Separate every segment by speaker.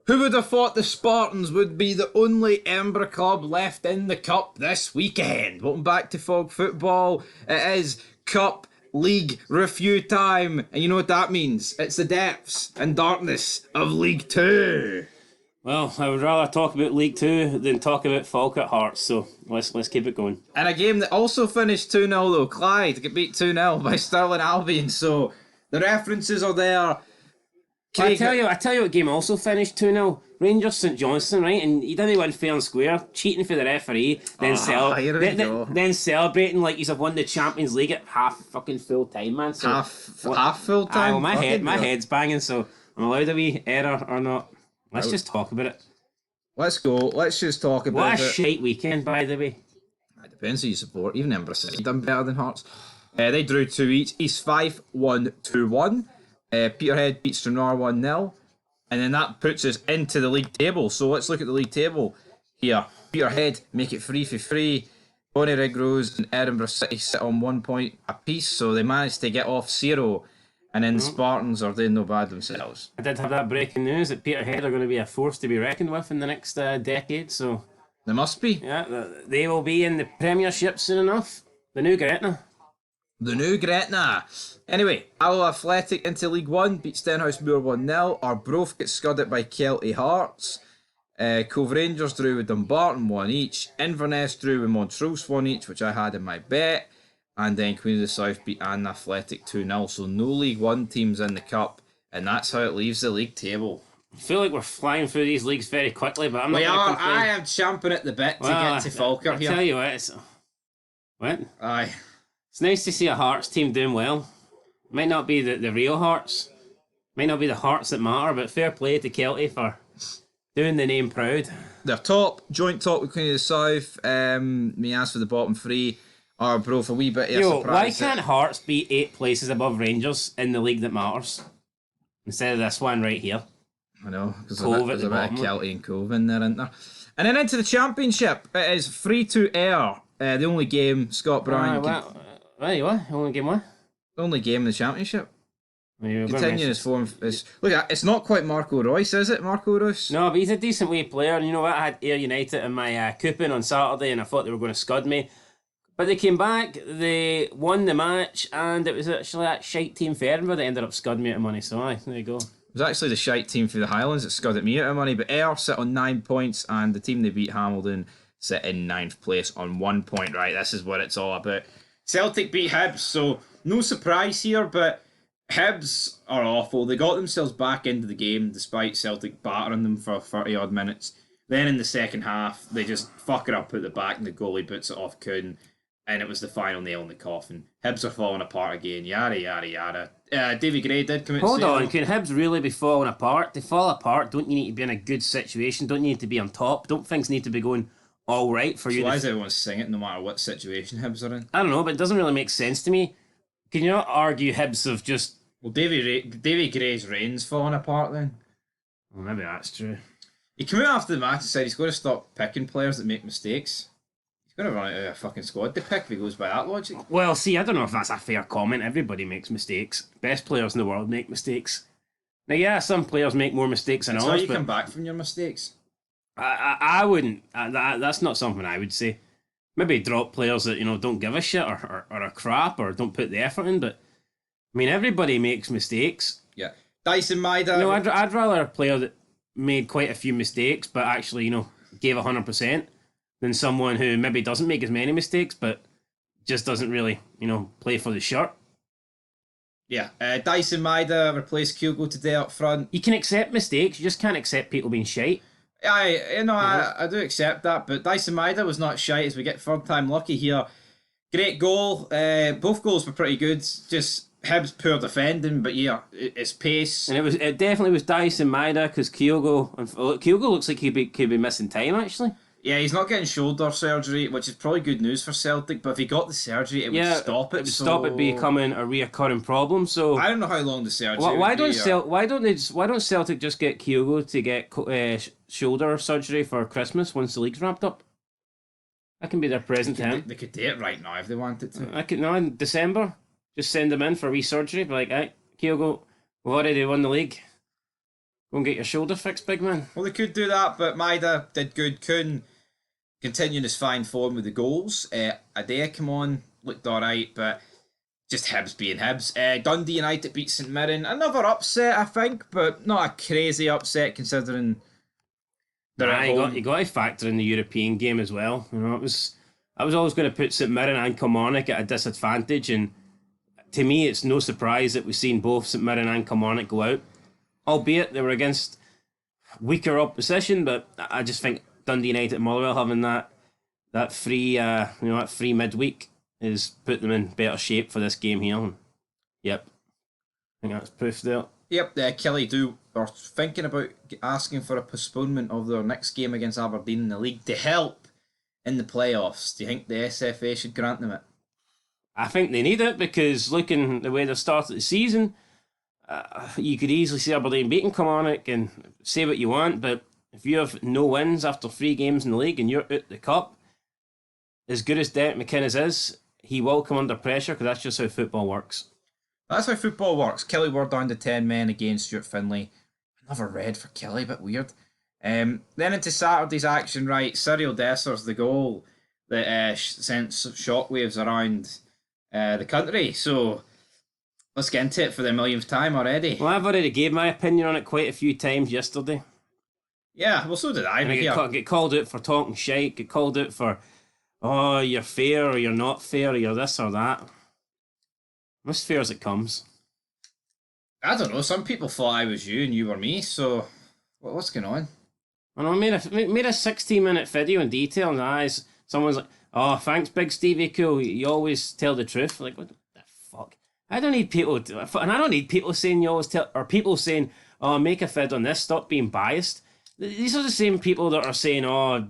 Speaker 1: Who would have thought the Spartans would be the only Edinburgh club left in the Cup this weekend? Welcome back to Fog Football. It is Cup League review time. And you know what that means? It's the depths and darkness of League Two.
Speaker 2: Well, I would rather talk about League Two than talk about Falkirk Hearts, so let's keep it going.
Speaker 1: And a game that also finished 2-0 though. Clyde get beat 2-0 by Stirling Albion, so the references are there.
Speaker 2: I tell you what game also finished 2-0. Rangers St Johnstone, right? And he didn't win fair and square, cheating for the referee, then then celebrating like he's won the Champions League at half fucking full time, man. So,
Speaker 1: half full time.
Speaker 2: Well, my head's banging, so I'm allowed a wee error or not. Let's just talk about it.
Speaker 1: Let's go. Let's just talk about it.
Speaker 2: What a shite weekend, by the way.
Speaker 1: It depends who you support. Even Edinburgh City done better than Hearts. They drew 2 each. East 5 1-2-1. Peterhead beats Stranraer 1-0. And then that puts us into the league table. So let's look at the league table here. Peterhead make it 3 for 3. Bonnie Rigrose and Edinburgh City sit on 1 point apiece. So they managed to get off 0. And then the Spartans are doing no bad themselves.
Speaker 2: I did have that breaking news that Peterhead are going to be a force to be reckoned with in the next decade. So
Speaker 1: they must be.
Speaker 2: Yeah, they will be in the Premiership soon enough. The new Gretna.
Speaker 1: The new Gretna. Anyway, Alloa Athletic into League 1, beat Stenhouse Moor 1-0. Arbroath gets scudded by Kelty Hearts. Cove Rangers drew with Dumbarton 1 each. Inverness drew with Montrose 1 each, which I had in my bet. And then Queen of the South beat Ann Athletic 2-0. So no League 1 teams in the Cup. And that's how it leaves the league table.
Speaker 2: I feel like we're flying through these leagues very quickly, but I'm not
Speaker 1: going
Speaker 2: to complain.
Speaker 1: I am champing at the bit to get to Falkirk here.
Speaker 2: I tell you what, What?
Speaker 1: Aye.
Speaker 2: It's nice to see a Hearts team doing well. Might not be the real Hearts. Might not be the Hearts that matter, but fair play to Kelty for doing the name proud.
Speaker 1: They're top, joint top with Queen of the South. Me ask for the bottom 3. Arbroath a wee bit of a surprise.
Speaker 2: Why can't Hearts be 8 places above Rangers in the league that matters? Instead of this one right here.
Speaker 1: I know, because there's a bit of Kelty and Cove in there, isn't there? And then into the Championship. It is free to air. The only game Scott Bryan...
Speaker 2: What? Only game what?
Speaker 1: The only game in the Championship.
Speaker 2: Continuing
Speaker 1: his form. Look, it's not quite Marco Royce, is it, Marco Royce?
Speaker 2: No, but he's a decent wee player. And you know what? I had Ayr United in my coupon on Saturday and I thought they were going to scud me. But they came back, they won the match, and it was actually that shite team for Edinburgh that ended up scudding me out of money. So, there you go.
Speaker 1: It was actually the shite team for the Highlands that scudded me out of money. But Ayr sit on 9 points, and the team they beat, Hamilton, sit in 9th place on 1 point. Right, this is what it's all about. Celtic beat Hibs, so no surprise here, but Hibs are awful. They got themselves back into the game despite Celtic battering them for 30-odd minutes. Then in the second half, they just fuck it up at the back, and the goalie puts it off Kuhn. And it was the final nail in the coffin. Hibs are falling apart again. Yada, yada, yada. Davy Gray did come out.
Speaker 2: Hold on, can Hibs really be falling apart? They fall apart. Don't you need to be in a good situation? Don't you need to be on top? Don't things need to be going all right for you?
Speaker 1: Why does everyone sing it no matter what situation Hibs are in?
Speaker 2: I don't know, but it doesn't really make sense to me. Can you not argue Hibs have just...
Speaker 1: Well, Davy Gray's reign's falling apart then.
Speaker 2: Well, maybe that's true.
Speaker 1: He came out after the match and said he's got to stop picking players that make mistakes. He's going to run out of a fucking squad to pick if he goes by that logic.
Speaker 2: Well, see, I don't know if that's a fair comment. Everybody makes mistakes. Best players in the world make mistakes. Now, yeah, some players make more mistakes than others.
Speaker 1: That's how you come back from your mistakes.
Speaker 2: I wouldn't. That's not something I would say. Maybe drop players that, don't give a shit or are crap or don't put the effort in, but I mean, everybody makes mistakes.
Speaker 1: Yeah. Dyson Maida.
Speaker 2: I'd rather a player that made quite a few mistakes but actually, gave 100%. Than someone who maybe doesn't make as many mistakes, but just doesn't really, play for the shirt.
Speaker 1: Yeah, Dyson Maida replaced Kyogo today up front.
Speaker 2: You can accept mistakes, you just can't accept people being shite.
Speaker 1: I do accept that, but Dyson Maida was not shite as we get third time lucky here. Great goal. Both goals were pretty good. Just Hibs poor defending, but yeah, it's pace.
Speaker 2: And it definitely was Dyson Maida because Kyogo looks like could be missing time actually.
Speaker 1: Yeah, he's not getting shoulder surgery, which is probably good news for Celtic, but if he got the surgery, it would stop it.
Speaker 2: It would stop it becoming a reoccurring problem. So
Speaker 1: I don't know how long the surgery
Speaker 2: why don't Celtic just get Kyogo to get shoulder surgery for Christmas once the league's wrapped up? That can be their present to him.
Speaker 1: They could do it right now if they wanted to.
Speaker 2: In December, just send him in for wee surgery. Be like, hey, Kyogo, we've already won the league. Go and get your shoulder fixed, big man.
Speaker 1: Well, they could do that, but Maida did good. Kuhn continuing his fine form with the goals. Adair come on, looked alright, but just Hibs being Hibs. Dundee United beat St Mirren. Another upset, I think, but not a crazy upset considering they're at home.
Speaker 2: You got to factor in the European game as well. You know, I was always going to put St Mirren and Kilmarnock at a disadvantage, and to me, it's no surprise that we've seen both St Mirren and Kilmarnock go out, albeit they were against weaker opposition. But I just think Dundee United and Motherwell having that free midweek is put them in better shape for this game here. Yep, I think that's proof there.
Speaker 1: Yep, Kelly are thinking about asking for a postponement of their next game against Aberdeen in the league to help in the playoffs. Do you think the SFA should grant them it?
Speaker 2: I think they need it because looking the way they've started the season, you could easily see Aberdeen beating Kilmarnock and say what you want, but if you have no wins after 3 games in the league and you're out the cup, as good as Derek McInnes is, he will come under pressure because that's just how football works.
Speaker 1: That's how football works. Kelly were down to 10 men against Stuart Finlay. Another red for Kelly, a bit weird. Then into Saturday's action, right, Cyril Desser's the goal that sent shockwaves around the country. So let's get into it for the millionth time already.
Speaker 2: Well, I've already gave my opinion on it quite a few times yesterday.
Speaker 1: Yeah, well, so did I.
Speaker 2: Get called out for talking shite, get called out for, oh, you're fair or you're not fair or you're this or that. I'm as fair as it comes.
Speaker 1: I don't know. Some people thought I was you and you were me, so what's going on?
Speaker 2: I know, I made a 16-minute video in detail, and eyes. Someone's like, oh, thanks, Big Stevie Cool. You always tell the truth. Like, what the fuck? I don't need people, and I don't need people saying you always tell, or people saying, oh, make a vid on this, stop being biased. These are the same people that are saying, oh,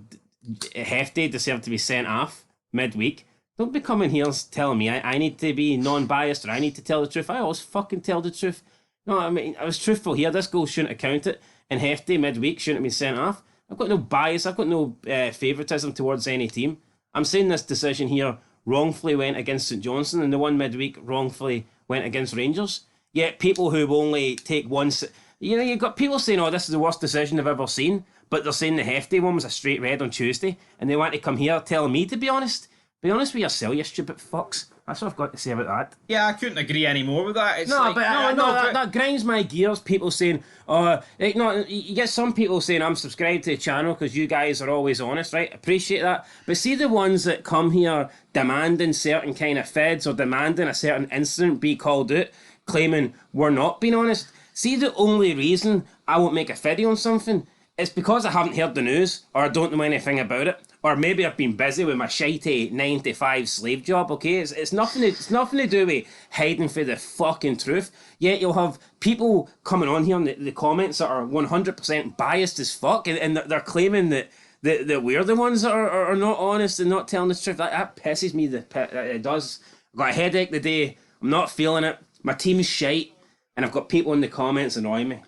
Speaker 2: Hefty deserved to be sent off midweek. Don't be coming here telling me I need to be non-biased or I need to tell the truth. I always fucking tell the truth. No, I mean, I was truthful here. This goal shouldn't have counted. And Hefty midweek shouldn't have been sent off. I've got no bias. I've got no favouritism towards any team. I'm saying this decision here wrongfully went against St Johnstone and the one midweek wrongfully went against Rangers. Yet people who only take one... you've got people saying, oh, this is the worst decision I've ever seen, but they're saying the Hefty one was a straight red on Tuesday, and they want to come here telling me to be honest. Be honest with yourself, you stupid fucks. That's what I've got to say about that.
Speaker 1: Yeah, I couldn't agree any more with that. It's
Speaker 2: that grinds my gears. People saying, you get some people saying I'm subscribed to the channel because you guys are always honest, right? Appreciate that. But see the ones that come here demanding certain kind of feds or demanding a certain incident be called out, claiming we're not being honest. See, the only reason I won't make a video on something is because I haven't heard the news or I don't know anything about it. Or maybe I've been busy with my shitey 9 to 5 slave job, okay? It's nothing to do with hiding for the fucking truth. Yet you'll have people coming on here in the comments that are 100% biased as fuck and they're claiming that we're the ones that are not honest and not telling the truth. That pisses me, it does. I've got a headache today, I'm not feeling it, my team's shite, and I've got people in the comments annoying me.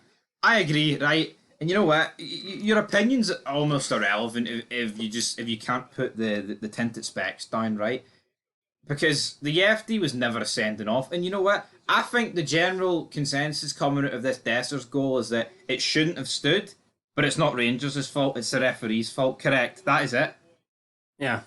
Speaker 1: I agree, right? And you know what? Your opinion's almost irrelevant if you can't put the tinted specs down, right? Because the FD was never a sending off. And you know what? I think the general consensus coming out of this Desser's goal is that it shouldn't have stood, but it's not Rangers' fault, it's the referee's fault. Correct. That is it.
Speaker 2: Yeah.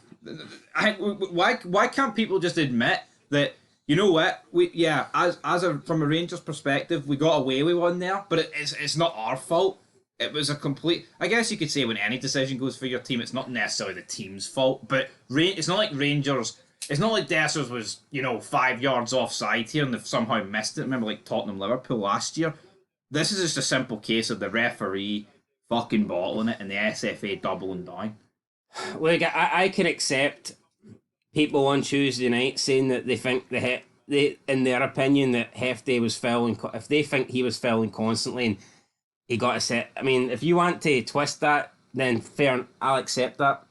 Speaker 1: Why can't people just admit that, you know what? From a Rangers perspective, we got away with one there, but it's not our fault. It was a complete... I guess you could say when any decision goes for your team, it's not necessarily the team's fault, but it's not like Rangers... It's not like Dessers was, 5 yards offside here and they've somehow missed it. Remember, like Tottenham-Liverpool last year? This is just a simple case of the referee fucking bottling it and the SFA doubling down.
Speaker 2: Look, I can accept people on Tuesday night saying that they think in their opinion, that Hefty was fouling... If they think he was fouling constantly and he got a set. I mean, if you want to twist that, then fair, I'll accept that.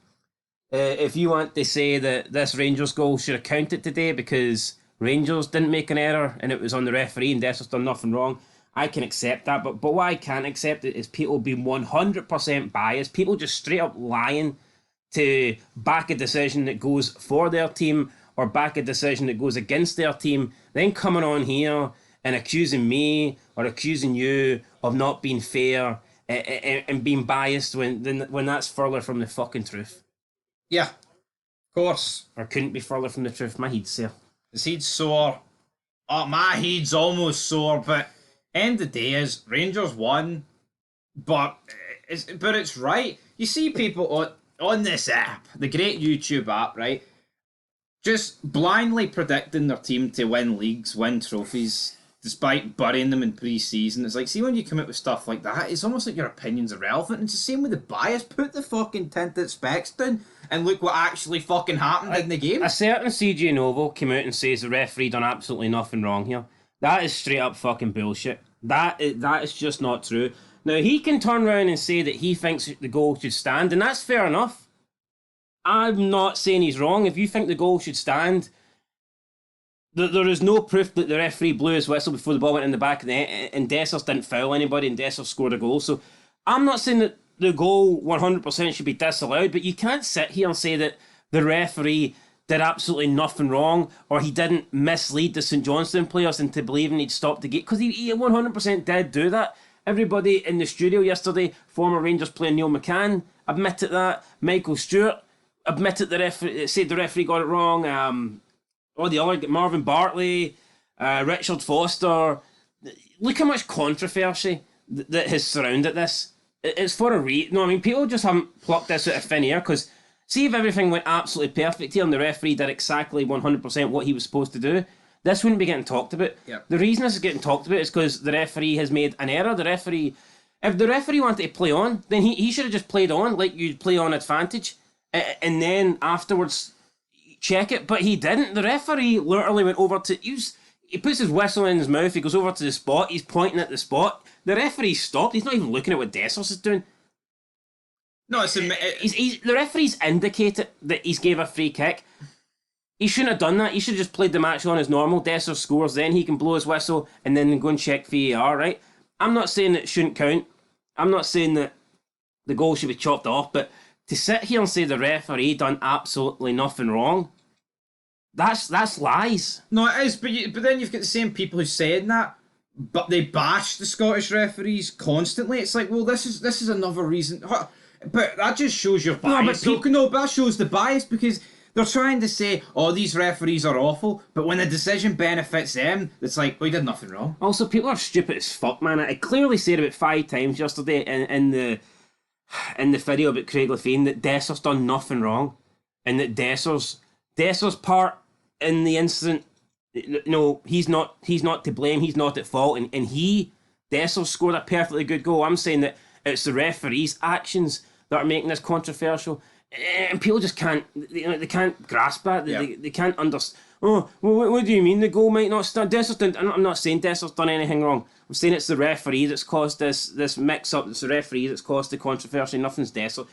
Speaker 2: If you want to say that this Rangers goal should have counted today because Rangers didn't make an error and it was on the referee and Desser's done nothing wrong, I can accept that. But what I can't accept is people being 100% biased, people just straight up lying to back a decision that goes for their team or back a decision that goes against their team, then coming on here and accusing me or accusing you of not being fair and being biased when that's further from the fucking truth.
Speaker 1: Yeah, of course.
Speaker 2: Or couldn't be further from the truth. My head's sore.
Speaker 1: His head's sore. Oh, my head's almost sore, but end of the day is Rangers won, but it's right. You see people on this app, the great YouTube app, right? Just blindly predicting their team to win leagues, win trophies, despite burying them in pre-season. It's like, see, when you come out with stuff like that, it's almost like your opinion's irrelevant. It's the same with the bias. Put the fucking tinted specs down and look what actually fucking happened in the game.
Speaker 2: A certain CJ Novo came out and says the referee done absolutely nothing wrong here. That is straight up fucking bullshit. That is just not true. Now, he can turn around and say that he thinks the goal should stand, and that's fair enough. I'm not saying he's wrong. If you think the goal should stand, there is no proof that the referee blew his whistle before the ball went in the back of the net, and Dessers didn't foul anybody, and Dessers scored a goal. So I'm not saying that the goal 100% should be disallowed, but you can't sit here and say that the referee did absolutely nothing wrong, or he didn't mislead the St Johnstone players into believing he'd stopped the game, because he 100% did do that. Everybody in the studio yesterday, former Rangers player Neil McCann admitted that. Michael Stewart admitted said the referee got it wrong. All the other, Marvin Bartley, Richard Foster. Look how much controversy that has surrounded this. It's for a reason. No, I mean, people just haven't plucked this out of thin air, because see if everything went absolutely perfect here and the referee did exactly 100% what he was supposed to do, this wouldn't be getting talked about.
Speaker 1: Yep.
Speaker 2: The reason this is getting talked about is because the referee has made an error. If the referee wanted to play on, then he should have just played on like you'd play on advantage, and then afterwards check it. But he didn't. The referee literally went over to he puts his whistle in his mouth. He goes over to the spot. He's pointing at the spot. The referee stopped. He's not even looking at what Dessers is doing.
Speaker 1: No,
Speaker 2: the referee's indicated that he's gave a free kick. He shouldn't have done that. He should have just played the match on as normal. Dessers scores, then he can blow his whistle and then go and check VAR, right? I'm not saying that it shouldn't count. I'm not saying that the goal should be chopped off, but to sit here and say the referee done absolutely nothing wrong, that's lies.
Speaker 1: No, it is, but then you've got the same people who saying that, but they bash the Scottish referees constantly. It's like, well, this is another reason. But that just shows your bias. But that shows the bias, because they're trying to say, oh, these referees are awful, but when the decision benefits them, it's like, well, he did nothing wrong.
Speaker 2: Also, people are stupid as fuck, man. I clearly said about 5 times yesterday in the video about Craig Levein that Dessers done nothing wrong, and that Dessers' part in the incident, no, he's not to blame. He's not at fault, and Dessers scored a perfectly good goal. I'm saying that it's the referee's actions that are making this controversial. And people just can't, they can't grasp that. They can't understand. Oh, well, what do you mean the goal might not stand? I'm not saying Dessers done anything wrong. I'm saying it's the referee that's caused this mix-up. It's the referee that's caused the controversy. Nothing's Dessers.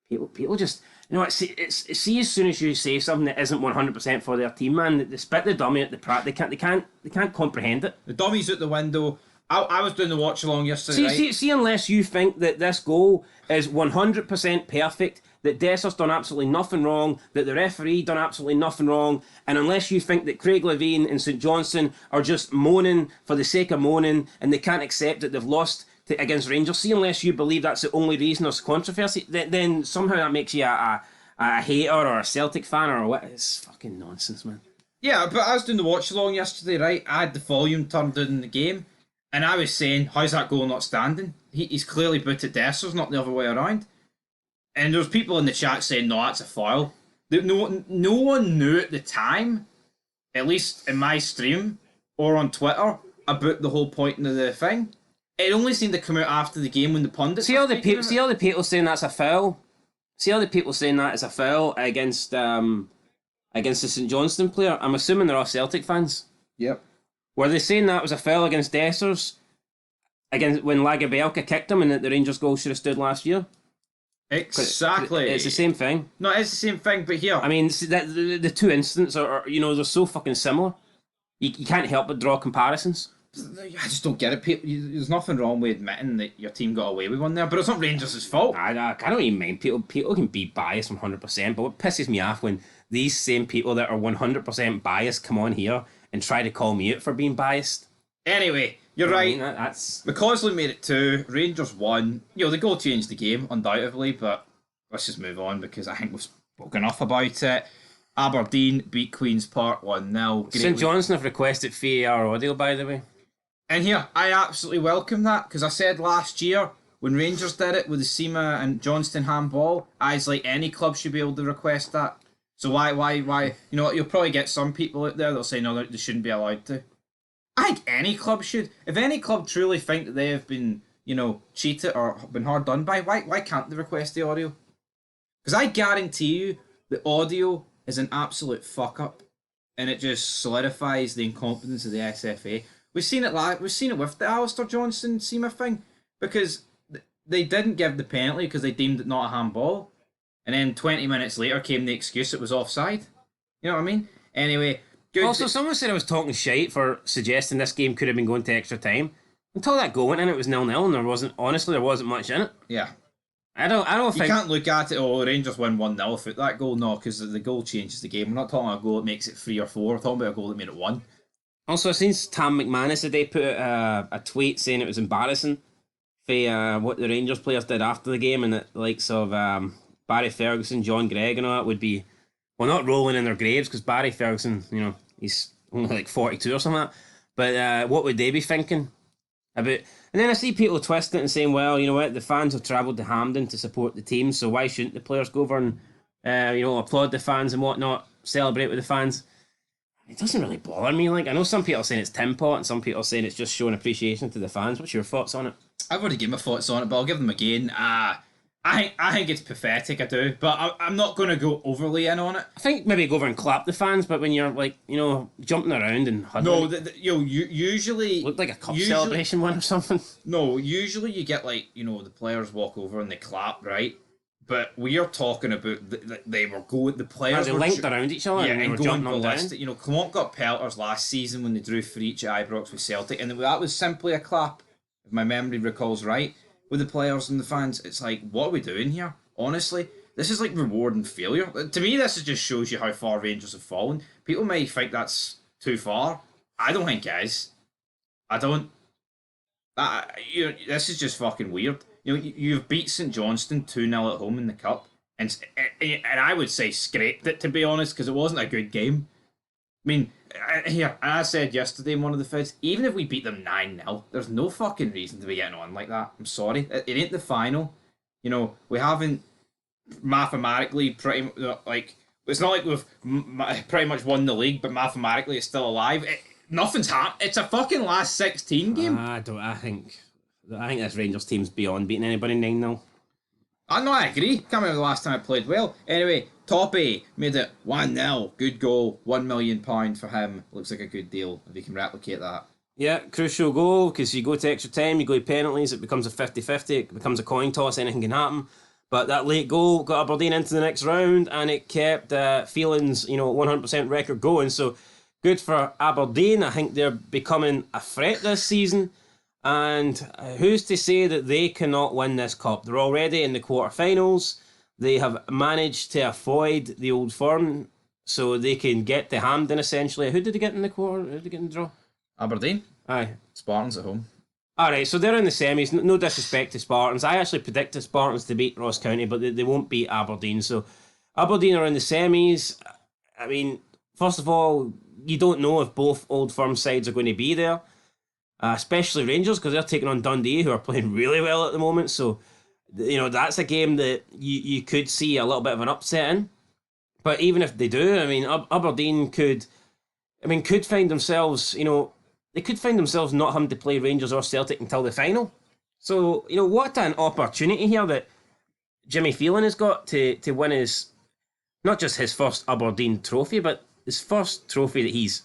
Speaker 2: People just, it's see, as soon as you say something that isn't 100% for their team, man, they spit the dummy at the prat. They can't comprehend it.
Speaker 1: The dummy's out the window. I was doing the watch along yesterday.
Speaker 2: See, unless you think that this goal is 100% perfect, that Dessers done absolutely nothing wrong, that the referee done absolutely nothing wrong, and unless you think that Craig Levein and St Johnstone are just moaning for the sake of moaning and they can't accept that they've lost against Rangers, see, unless you believe that's the only reason there's controversy, then somehow that makes you a hater or a Celtic fan or what. It's fucking nonsense, man.
Speaker 1: Yeah, but I was doing the watch along yesterday, right? I had the volume turned down in the game, and I was saying, how's that goal not standing? He's clearly booted Dessers, not the other way around. And there was people in the chat saying, no, that's a foul. No one knew at the time, at least in my stream or on Twitter, about the whole point of the thing. It only seemed to come out after the game when the pundits...
Speaker 2: See all the people saying that's a foul? See all the people saying that is a foul against the St Johnstone player? I'm assuming they're all Celtic fans.
Speaker 1: Yep.
Speaker 2: Were they saying that was a foul against Dessers against when Lagerbielke kicked him and that the Rangers goal should have stood last year?
Speaker 1: Exactly.
Speaker 2: It's the same thing.
Speaker 1: No, it's the same thing, but here...
Speaker 2: I mean, the two incidents are they're so fucking similar. You can't help but draw comparisons.
Speaker 1: I just don't get it. There's nothing wrong with admitting that your team got away with one there, but it's not Rangers' fault.
Speaker 2: I don't even mind. People can be biased 100%, but what pisses me off when these same people that are 100% biased come on here and try to call me out for being biased.
Speaker 1: Anyway, you're right.
Speaker 2: That's
Speaker 1: McCausland made it 2. Rangers won. The goal changed the game, undoubtedly, but let's just move on because I think we've spoken enough about it. Aberdeen beat Queen's Park 1-0.
Speaker 2: St Johnstone have requested VAR audio, by the way.
Speaker 1: And here, I absolutely welcome that because I said last year when Rangers did it with the Seema and Johnston handball, I was like, any club should be able to request that. So why? You know what? You'll probably get some people out there that'll say no, they shouldn't be allowed to. I think any club should. If any club truly think that they have been, cheated or been hard done by, why can't they request the audio? Because I guarantee you, the audio is an absolute fuck up, and it just solidifies the incompetence of the SFA. We've seen it with the Alistair Johnston Seema thing because they didn't give the penalty because they deemed it not a handball, and then 20 minutes later came the excuse it was offside. You know what I mean? Anyway. Good.
Speaker 2: Also, someone said I was talking shite for suggesting this game could have been going to extra time. Until that goal went in, it was 0-0, and there wasn't much in it.
Speaker 1: Yeah.
Speaker 2: I don't think...
Speaker 1: You can't look at it, Rangers win 1-0 without that goal. No, because the goal changes the game. We're not talking about a goal that makes it 3 or 4. We're talking about a goal that made it 1.
Speaker 2: Also, I've seen Tam McManus today put a tweet saying it was embarrassing for what the Rangers players did after the game, and that the likes of Barry Ferguson, John Gregg and all that would be... Well, not rolling in their graves, because Barry Ferguson, he's only like 42 or something like that. But what would they be thinking about... And then I see people twisting it and saying, well, you know what, the fans have travelled to Hampden to support the team, so why shouldn't the players go over and, applaud the fans and whatnot, celebrate with the fans? It doesn't really bother me. Like, I know some people are saying it's tin pot, and some people are saying it's just showing appreciation to the fans. What's your thoughts on it?
Speaker 1: I've already given my thoughts on it, but I'll give them again. I think it's pathetic, I do, but I'm not going to go overly in on it.
Speaker 2: I think maybe go over and clap the fans, but when you're like, jumping around and huddling...
Speaker 1: No, usually...
Speaker 2: Looked like a cup celebration one or something.
Speaker 1: No, usually you get like, the players walk over and they clap, right? But we are talking about, they were going, the players
Speaker 2: they
Speaker 1: were...
Speaker 2: linked around each other and they were
Speaker 1: going
Speaker 2: jumping
Speaker 1: ballistic. Clement got pelters last season when they drew for each at Ibrox with Celtic, and that was simply a clap, if my memory recalls right. With the players and the fans, it's like, what are we doing here? Honestly, this is like rewarding failure. To me, this just shows you how far Rangers have fallen. People may think that's too far. I don't think it is. I don't. This is just fucking weird. You've beat St Johnstone 2-0 at home in the cup, and I would say scraped it, to be honest, because it wasn't a good game. I mean, I said yesterday in one of the vids, even if we beat them 9-0, there's no fucking reason to be getting on like that. I'm sorry. It ain't the final. We haven't mathematically it's not like we've pretty much won the league, but mathematically it's still alive. Nothing's happened. It's a fucking last 16 game.
Speaker 2: I think this Rangers team's beyond beating anybody 9-0.
Speaker 1: I agree. Can't remember the last time I played well. Anyway, Toppy made it 1-0. Good goal. £1 million for him. Looks like a good deal if he can replicate that.
Speaker 2: Yeah, crucial goal because you go to extra time, you go to penalties, it becomes a 50-50, it becomes a coin toss, anything can happen. But that late goal got Aberdeen into the next round and it kept Phelan's 100% record going. So good for Aberdeen. I think they're becoming a threat this season. And who's to say that they cannot win this cup? They're already in the quarterfinals. They have managed to avoid the Old Firm, so they can get to Hampden essentially. Who did they get in the quarter? Who did they get in the draw?
Speaker 1: Aberdeen.
Speaker 2: Aye.
Speaker 1: Spartans at home.
Speaker 2: Alright, so they're in the semis. No disrespect to Spartans. I actually predicted Spartans to beat Ross County, but they won't beat Aberdeen. So Aberdeen are in the semis. I mean, first of all, you don't know if both Old Firm sides are going to be there. Especially Rangers, because they're taking on Dundee, who are playing really well at the moment. So, that's a game that you could see a little bit of an upset in. But even if they do, I mean, Aberdeen could find themselves, they could find themselves not having to play Rangers or Celtic until the final. So, what an opportunity here that Jimmy Phelan has got to win not just his first Aberdeen trophy, but his first trophy that he's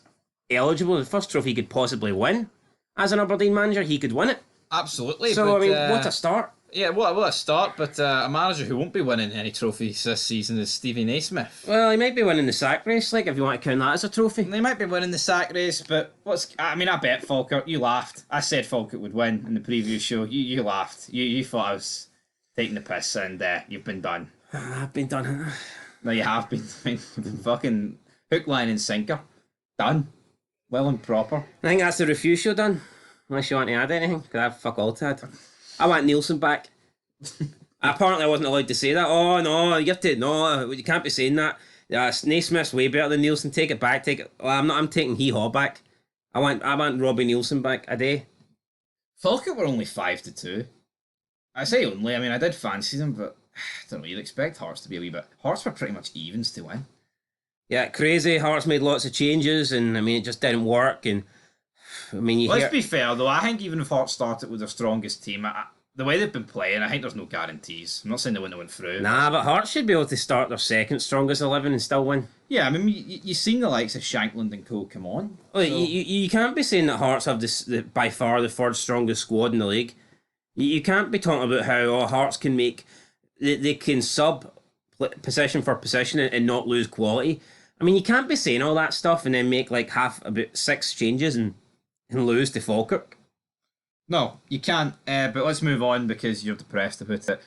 Speaker 2: eligible, the first trophy he could possibly win. As an Aberdeen manager, he could win it.
Speaker 1: Absolutely.
Speaker 2: So, what a start.
Speaker 1: Yeah, what a start, but a manager who won't be winning any trophies this season is Stevie Naismith.
Speaker 2: Well, he might be winning the sack race, if you want to count that as a trophy.
Speaker 1: They might be winning the sack race, but I bet Falkirk, you laughed. I said Falkirk would win in the previous show. You laughed. You thought I was taking the piss, and you've been done.
Speaker 2: I've been done.
Speaker 1: No, you have been. You've been fucking hook, line and sinker. Done. Well and proper.
Speaker 2: I think that's the review show done. Unless you want to add anything, because I've fuck all to add. I want Nielsen back. Apparently, I wasn't allowed to say that. Oh no, you have to. No, you can't be saying that. Naismith's way better than Nielsen. Take it back. Take it. Well, I'm not. I'm taking Hee Haw back. I want Robbie Nielsen back a day.
Speaker 1: Falkirk were only 5-2. I say only. I mean, I did fancy them, but I don't know. You'd expect Hearts to be a wee bit. Hearts were pretty much evens to win.
Speaker 2: Yeah, crazy. Hearts made lots of changes, and I mean, it just didn't work. And I mean,
Speaker 1: let's be fair though. I think even if Hearts started with their strongest team, the way they've been playing, I think there's no guarantees. I'm not saying they wouldn't have went through.
Speaker 2: Nah, but Hearts should be able to start their second strongest 11 and still win.
Speaker 1: Yeah, I mean, you've seen the likes of Shankland and Co. come on.
Speaker 2: Well, so. you can't be saying that Hearts have by far the third strongest squad in the league. You can't be talking about how Hearts can make... They can sub position for position and not lose quality. I mean, you can't be saying all that stuff and then make like about 6 changes and lose to Falkirk.
Speaker 1: No, you can't. But let's move on because you're depressed about it.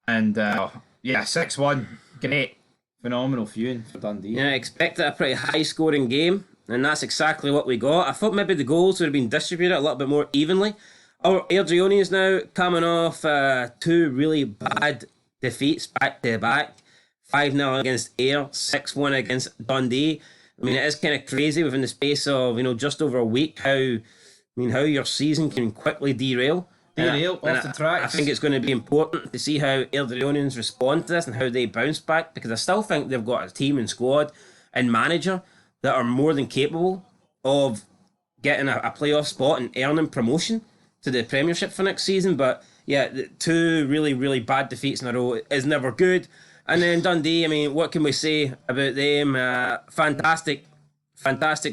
Speaker 1: And yeah, 6-1. Great. Phenomenal viewing for Dundee.
Speaker 2: Yeah, I expected a pretty high scoring game, and that's exactly what we got. I thought maybe the goals would have been distributed a little bit more evenly. Our Airdrieonians now coming off 2 really bad defeats back to back. 5-0 against Ayr, 6-1 against Dundee. I mean, it is kind of crazy within the space of just over a week how your season can quickly derail.
Speaker 1: Off the tracks.
Speaker 2: I think it's going to be important to see how Airdrieonians respond to this and how they bounce back, because I still think they've got a team and squad and manager that are more than capable of getting a playoff spot and earning promotion to the Premiership for next season. But yeah, 2 really, really bad defeats in a row is never good. And then Dundee, I mean, what can we say about them? Fantastic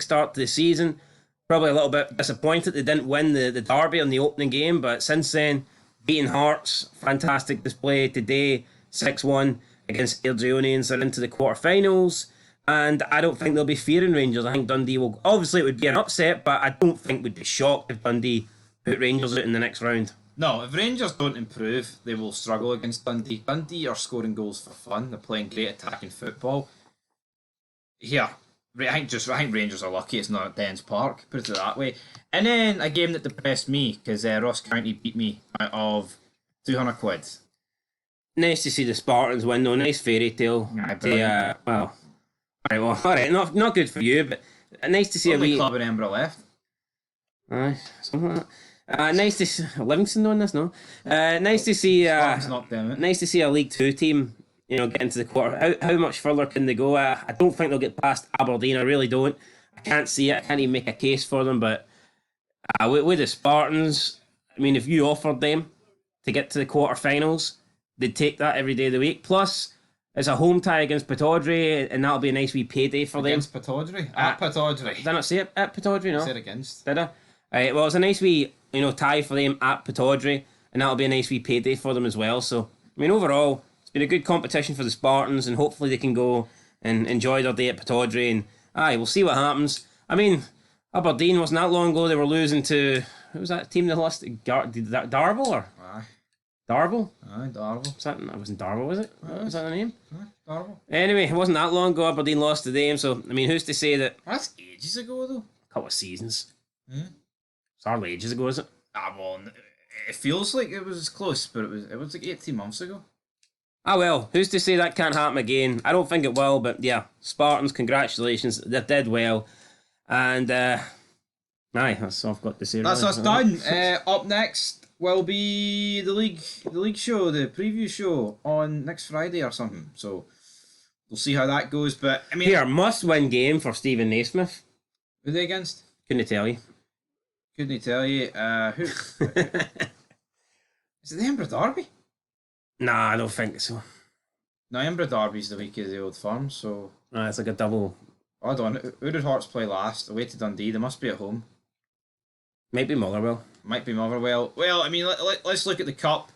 Speaker 2: start to the season. Probably a little bit disappointed they didn't win the derby on the opening game, but since then, beating Hearts, fantastic display today, 6-1 against Airdrieonians. They're into the quarterfinals, and I don't think they'll be fearing Rangers. I think Dundee will... Obviously, it would be an upset, but I don't think we'd be shocked if Dundee put Rangers out in the next round.
Speaker 1: No, if Rangers don't improve, they will struggle against Dundee. Dundee are scoring goals for fun. They're playing great attacking football. Here, I think Rangers are lucky it's not at Dens Park, put it that way. And then a game that depressed me because Ross County beat me out of 200 quid.
Speaker 2: Nice to see the Spartans win though. Nice fairy tale. All right, not good for you, but nice to see
Speaker 1: only club in Edinburgh left.
Speaker 2: Something like that. Nice to see Livingston on this, no? Nice to see. Nice to see a League Two team, get into the quarter. How much further can they go? I don't think they'll get past Aberdeen. I really don't. I can't see it. I can't even make a case for them. But with the Spartans, I mean, if you offered them to get to the quarterfinals, they'd take that every day of the week. Plus, it's a home tie against Pittodrie, and that'll be a nice wee payday for them.
Speaker 1: Against Pittodrie? At Pittodrie.
Speaker 2: Did I not say it? At Pittodrie, no?
Speaker 1: I said against.
Speaker 2: Did I? Well, it's a nice wee, tie for them at Pittodrie, and that'll be a nice wee payday for them as well. So, I mean, overall, it's been a good competition for the Spartans, and hopefully they can go and enjoy their day at Pittodrie, and we'll see what happens. I mean, Aberdeen wasn't that long ago, they were losing to, who was that team that lost? Darvel or?
Speaker 1: Aye.
Speaker 2: Darvel?
Speaker 1: Aye, Darvel.
Speaker 2: That wasn't Darvel, was it? Was that the name?
Speaker 1: Aye, Darvel.
Speaker 2: Anyway, it wasn't that long ago Aberdeen lost to them, so, I mean, who's to say that...
Speaker 1: That's ages ago, though.
Speaker 2: A couple of seasons.
Speaker 1: Hmm?
Speaker 2: It's hardly ages ago, is it?
Speaker 1: Well, it feels like it was close, but it was like 18 months ago.
Speaker 2: Well, who's to say that can't happen again? I don't think it will, but yeah, Spartans, congratulations, they did well. And, that's all I've got to say.
Speaker 1: That's us done. Up next will be the league show, the preview show on next Friday or something. So we'll see how that goes. But I mean,
Speaker 2: here, must-win game for Stephen Naismith.
Speaker 1: Who are they against?
Speaker 2: Couldn't tell you.
Speaker 1: Couldn't tell you. Who? Is it the Embra Derby?
Speaker 2: Nah, I don't think so.
Speaker 1: No, Embra Derby's the week of the Old Firm, so...
Speaker 2: It's like a double...
Speaker 1: Hold on, who did Hearts play last? Away to Dundee, they must be at home.
Speaker 2: Might be Motherwell.
Speaker 1: Might be Motherwell. Well, I mean, let's look at the Cup.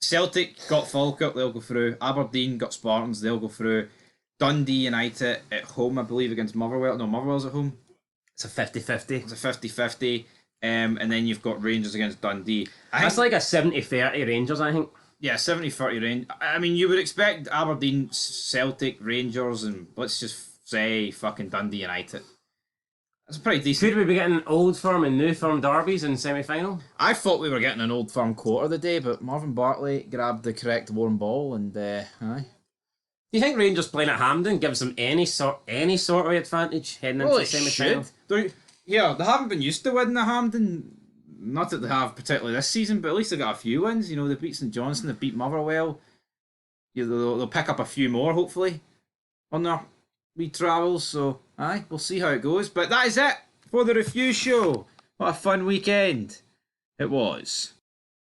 Speaker 1: Celtic got Falkirk, they'll go through. Aberdeen got Spartans, they'll go through. Dundee United at home, I believe, against Motherwell. No, Motherwell's at home.
Speaker 2: It's a 50-50.
Speaker 1: It's a 50-50. And then you've got Rangers against Dundee.
Speaker 2: That's like a 70-30 Rangers, I think.
Speaker 1: Yeah, 70-30 Rangers. I mean, you would expect Aberdeen, Celtic, Rangers, and let's just say fucking Dundee United. That's pretty decent.
Speaker 2: Could we be getting Old Firm and New Firm derbies in semi-final?
Speaker 1: I thought we were getting an Old Firm quarter of the day, but Marvin Bartley grabbed the correct warm ball, and aye.
Speaker 2: Do you think Rangers playing at Hampden gives them any sort of advantage heading into the semi-final?
Speaker 1: Yeah, they haven't been used to winning at Hampden. Not that they have particularly this season, but at least they got a few wins. You know, they beat St Johnstone, they beat Motherwell. They'll pick up a few more, hopefully, on their wee travels. So, aye, we'll see how it goes. But that is it for the review show. What a fun weekend it was.